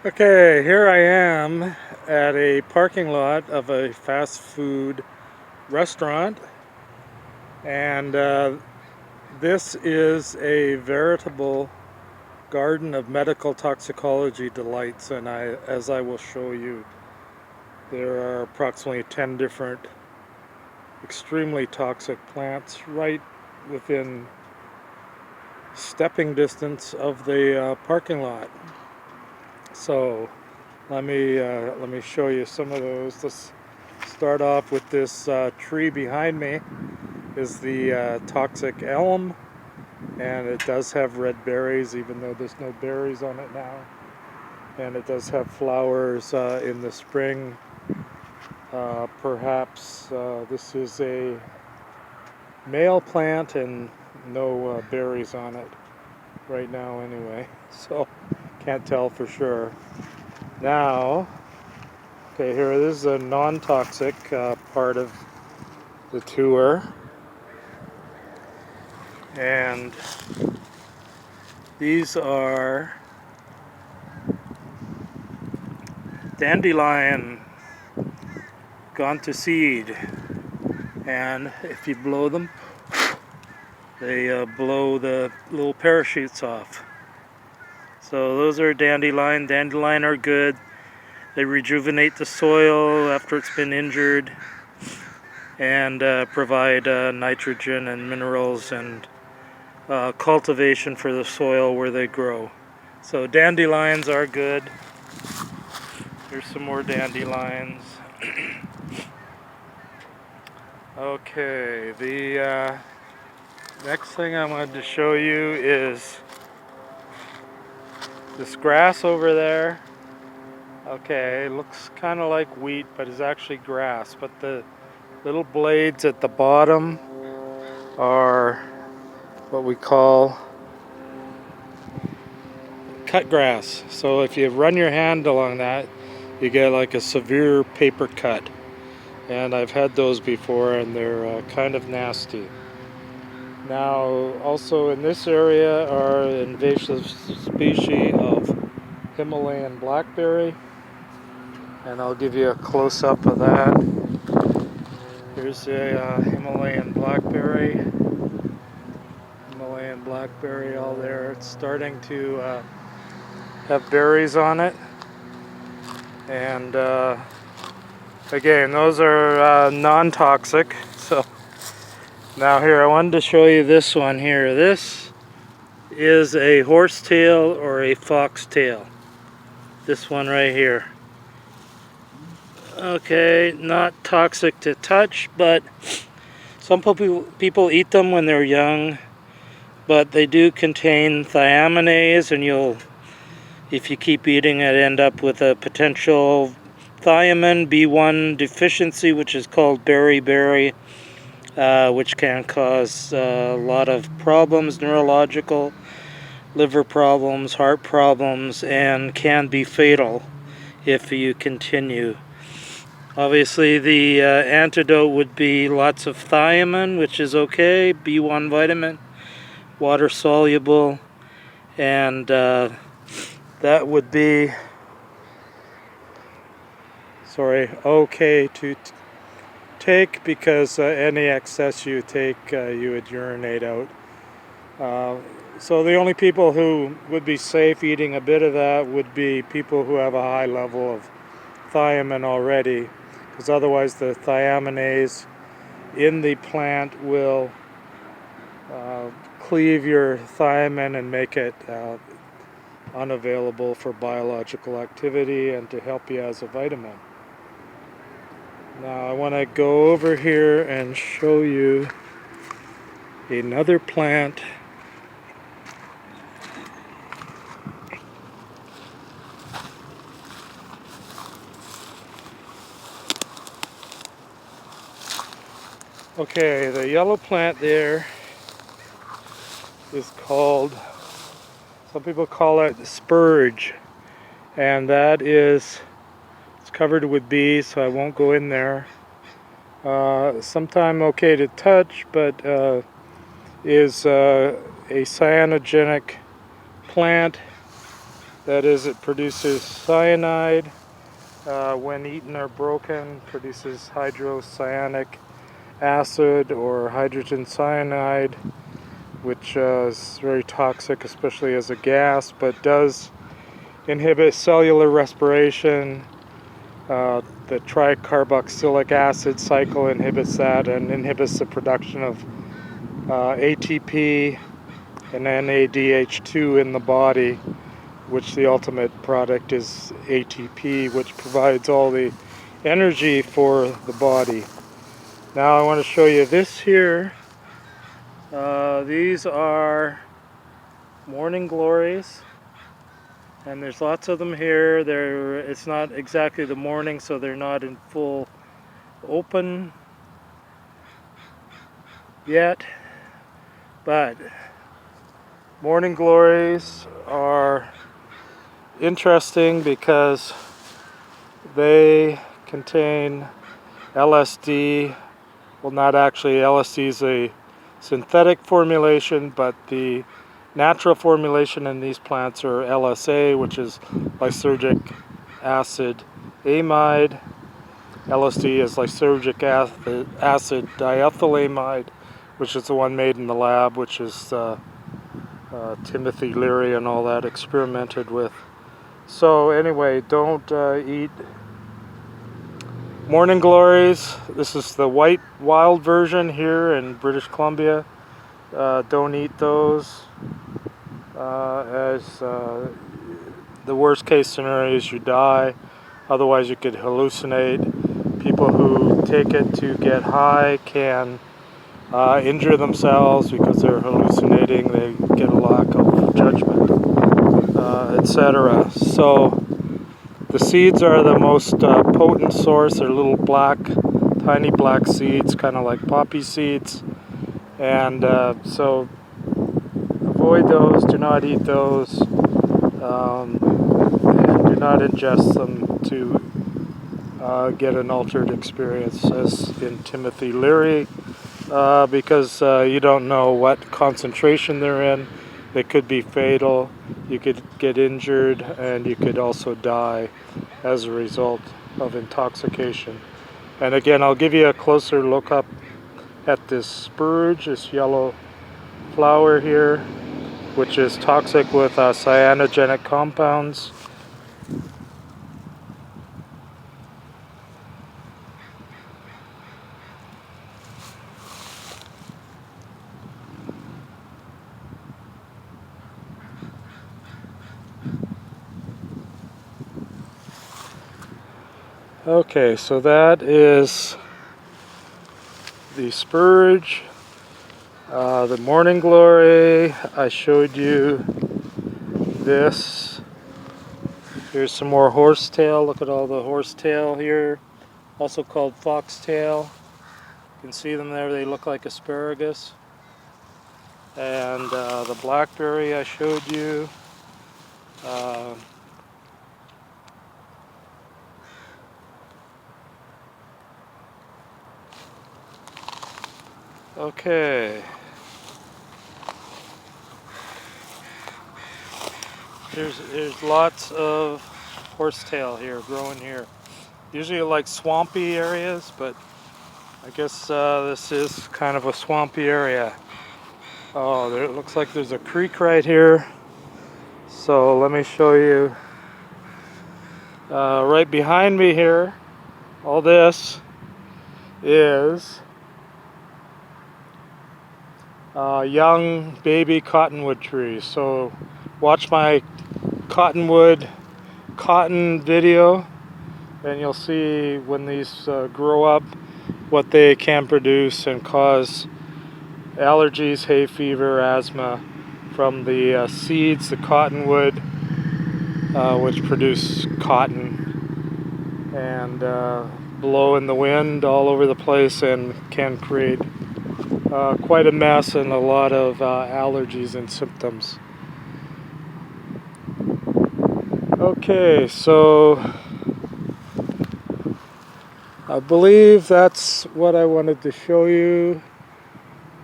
Okay, here I am at a parking lot of a fast food restaurant, and this is a veritable garden of medical toxicology delights. And as I will show you, there are approximately 10 different extremely toxic plants right within stepping distance of the parking lot. So let me show you some of those. Let's start off with this tree behind me. Is the toxic elm, and it does have red berries, even though there's no berries on it now. And it does have flowers in the spring. Perhaps this is a male plant and no berries on it right now anyway, so can't tell for sure. Now, okay, here this is a non-toxic part of the tour, and these are dandelion gone to seed, and if you blow them, they blow the little parachutes off. So those are dandelion. Dandelion are good. They rejuvenate the soil after it's been injured, and provide nitrogen and minerals and cultivation for the soil where they grow. So dandelions are good. Here's some more dandelions. Okay, the next thing I wanted to show you is this grass over there. Okay, it looks kind of like wheat, but it's actually grass. But the little blades at the bottom are what we call cut grass. So if you run your hand along that, you get like a severe paper cut. And I've had those before, and they're kind of nasty. Now, also in this area are invasive species of Himalayan blackberry, and I'll give you a close-up of that. Here's a Himalayan blackberry all there. It's starting to have berries on it, and again, those are non-toxic. So now here, I wanted to show you this one here. This is a horsetail or a foxtail. This one right here. Okay, not toxic to touch, but some people eat them when they're young, but they do contain thiaminase, and if you keep eating it, end up with a potential thiamine B1 deficiency, which is called beriberi, which can cause a lot of problems, neurological, liver problems, heart problems, and can be fatal if you continue. Obviously, the antidote would be lots of thiamine, which is okay, B1 vitamin, water soluble, and that would be okay to take, because any excess you take, you would urinate out. So the only people who would be safe eating a bit of that would be people who have a high level of thiamine already, because otherwise the thiaminase in the plant will cleave your thiamine and make it unavailable for biological activity and to help you as a vitamin. Now I want to go over here and show you another plant. Okay, the yellow plant there is called, some people call it spurge, and that is, it's covered with bees, so I won't go in there. Sometime okay to touch, but is a cyanogenic plant, That is, it produces cyanide. When eaten or broken, produces hydrocyanic acid or hydrogen cyanide, which is very toxic, especially as a gas, but does inhibit cellular respiration. The tricarboxylic acid cycle inhibits that and inhibits the production of ATP and NADH2 in the body, which the ultimate product is ATP, which provides all the energy for the body. Now I want to show you this here. These are morning glories, and there's lots of them here. It's not exactly the morning, so they're not in full open yet, but morning glories are interesting because they contain LSD. Well, not actually, LSD is a synthetic formulation, but the natural formulation in these plants are LSA, which is lysergic acid amide. LSD is lysergic acid diethylamide, which is the one made in the lab, which is Timothy Leary and all that experimented with. So anyway, don't eat morning glories. This is the white wild version here in British Columbia. Don't eat those, as the worst case scenario is you die. Otherwise you could hallucinate. People who take it to get high can injure themselves because they're hallucinating. They get a lack of judgment, etc. So the seeds are the most potent source. They're little black, tiny black seeds, kind of like poppy seeds. And so avoid those, do not eat those, and do not ingest them to get an altered experience, as in Timothy Leary, because you don't know what concentration they're in. They could be fatal, you could get injured, and you could also die as a result of intoxication. And again, I'll give you a closer look up at this spurge, this yellow flower here, which is toxic with cyanogenic compounds. Okay, so that is the spurge, the morning glory. I showed you this. Here's some more horsetail. Look at all the horsetail here, also called foxtail. You can see them there, they look like asparagus. And the blackberry I showed you. Okay. There's lots of horsetail here, growing here. Usually like swampy areas, but I guess this is kind of a swampy area. Oh, it looks like there's a creek right here. So let me show you. Right behind me here, all this is young baby cottonwood trees. So watch my cotton video, and you'll see when these grow up what they can produce and cause allergies, hay fever, asthma from the seeds, the cottonwood, which produce cotton and blow in the wind all over the place and can create quite a mess and a lot of allergies and symptoms. Okay, so I believe that's what I wanted to show you.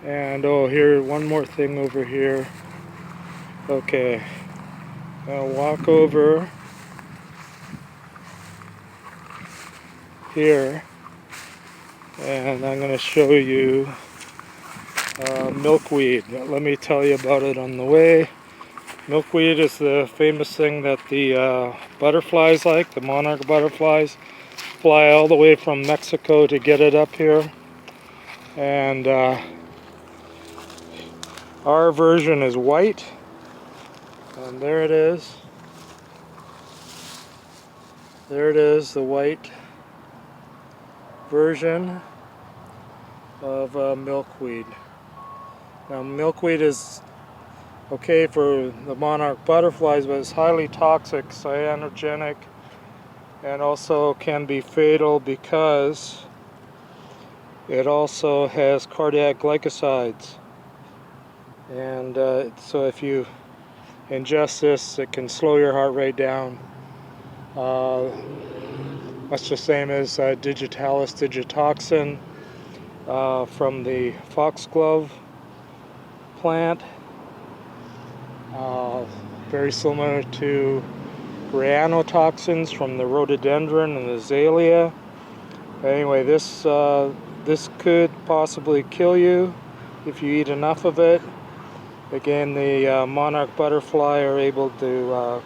And oh, here, one more thing over here. Okay, I'll walk over here and I'm going to show you milkweed. Let me tell you about it on the way. Milkweed is the famous thing that the butterflies like, the monarch butterflies. Fly all the way from Mexico to get it up here. And our version is white. And there it is. There it is, the white version of milkweed. Now milkweed is okay for the monarch butterflies, but it's highly toxic, cyanogenic, and also can be fatal because it also has cardiac glycosides. And so if you ingest this, it can slow your heart rate down. Much the same as digitalis digitoxin from the foxglove plant. Very similar to grayanotoxins from the rhododendron and the azalea. Anyway, this could possibly kill you if you eat enough of it. Again, the monarch butterfly are able to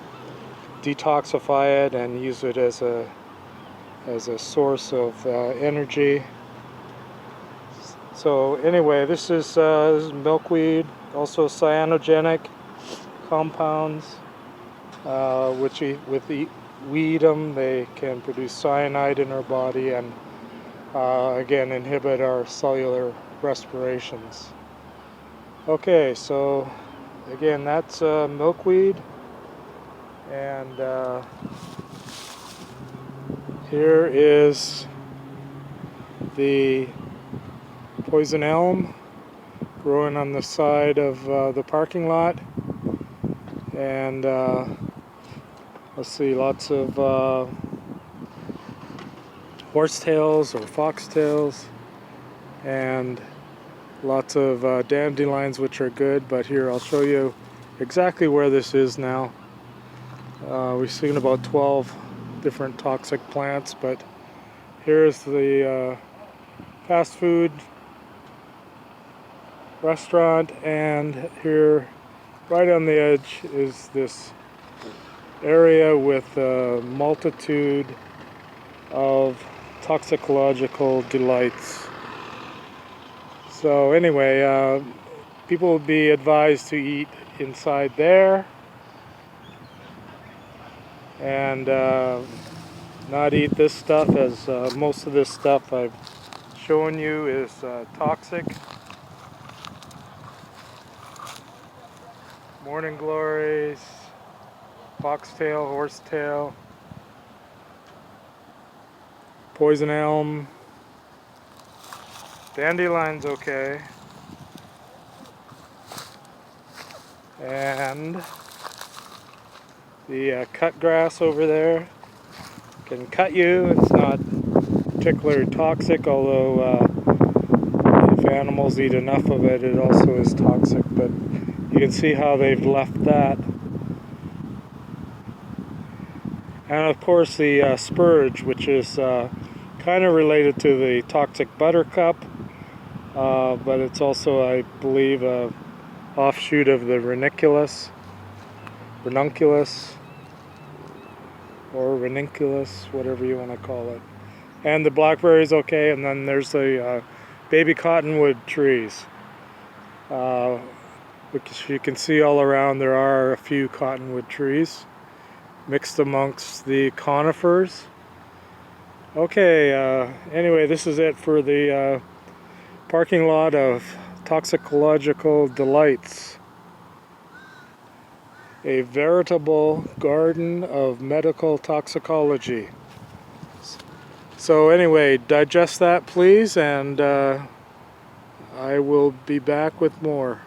detoxify it and use it as a source of energy. So anyway, this is milkweed, also cyanogenic compounds, which we eat them, they can produce cyanide in our body and again inhibit our cellular respirations. Okay, so again, that's milkweed, and here is the poison elm growing on the side of the parking lot. And let's see, lots of horsetails or foxtails, and lots of dandelions, which are good. But here, I'll show you exactly where this is now. We've seen about 12 different toxic plants, but here's the fast food restaurant, and here right on the edge is this area with a multitude of toxicological delights. So anyway, people will be advised to eat inside there and not eat this stuff, as most of this stuff I've shown you is toxic. Morning glories, foxtail, horsetail, poison elm, dandelion's okay, and the cut grass over there can cut you. It's not particularly toxic, although if animals eat enough of it, it also is toxic. But you can see how they've left that. And of course the spurge, which is kind of related to the toxic buttercup, but it's also, I believe, a offshoot of the ranunculus, or ranunculus, whatever you want to call it. And the blackberry's okay, and then there's the baby cottonwood trees, which you can see all around. There are a few cottonwood trees mixed amongst the conifers. Okay, anyway, this is it for the parking lot of Toxicological Delights. A veritable garden of medical toxicology. So anyway, digest that please, and I will be back with more.